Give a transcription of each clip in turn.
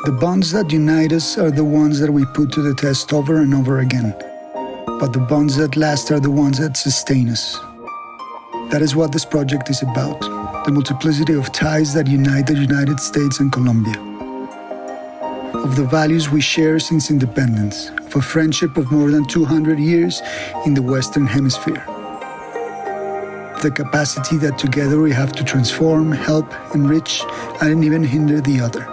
The bonds that unite us are the ones that we put to the test over and over again. But the bonds that last are the ones that sustain us. That is what this project is about, the multiplicity of ties that unite the United States and Colombia. Of the values we share since independence, of a friendship of more than 200 years in the Western Hemisphere. Of the capacity that together we have to transform, help, enrich, and even hinder the other.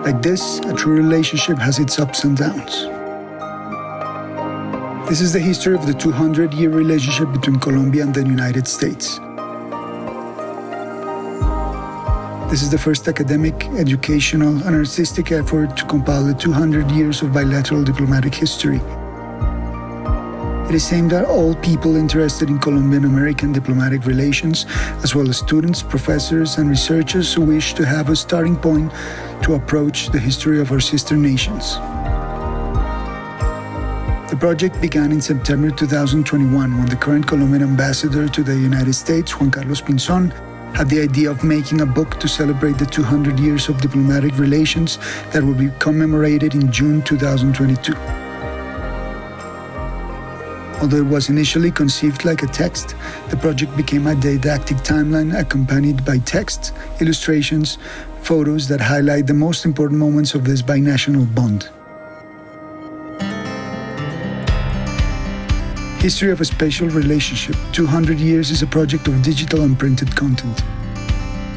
Like this, a true relationship has its ups and downs. This is the history of the 200-year relationship between Colombia and the United States. This is the first academic, educational, and artistic effort to compile the 200 years of bilateral diplomatic history. It is aimed at all people interested in Colombian-American diplomatic relations, as well as students, professors, and researchers who wish to have a starting point to approach the history of our sister nations. The project began in September 2021 when the current Colombian ambassador to the United States, Juan Carlos Pinzón, had the idea of making a book to celebrate the 200 years of diplomatic relations that will be commemorated in June 2022. Although it was initially conceived like a text, the project became a didactic timeline accompanied by text, illustrations, photos that highlight the most important moments of this binational bond. History of a Special Relationship, 200 Years is a project of digital and printed content.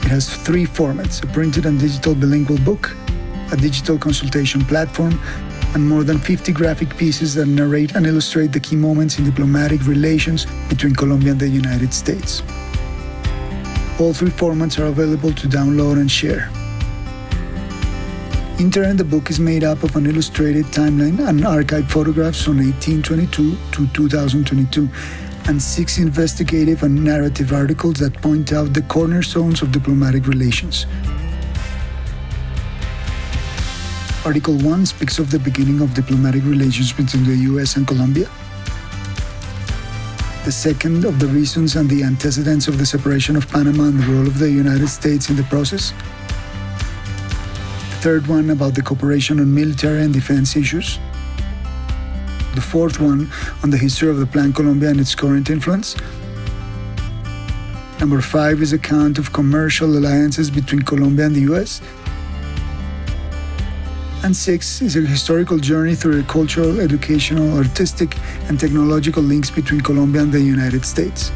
It has 3 formats: a printed and digital bilingual book, a digital consultation platform, and more than 50 graphic pieces that narrate and illustrate the key moments in diplomatic relations between Colombia and the United States. All 3 formats are available to download and share. In turn, the book is made up of an illustrated timeline and archived photographs from 1822 to 2022, and 6 investigative and narrative articles that point out the cornerstones of diplomatic relations. Article 1 speaks of the beginning of diplomatic relations between the US and Colombia. The second of the reasons and the antecedents of the separation of Panama and the role of the United States in the process. The third one about the cooperation on military and defense issues. The fourth one on the history of the Plan Colombia and its current influence. Number 5 is a count of commercial alliances between Colombia and the US. And 6 is a historical journey through the cultural, educational, artistic, and technological links between Colombia and the United States.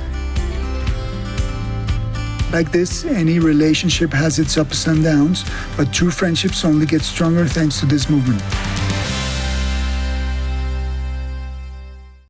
Like this, any relationship has its ups and downs, but true friendships only get stronger thanks to this movement.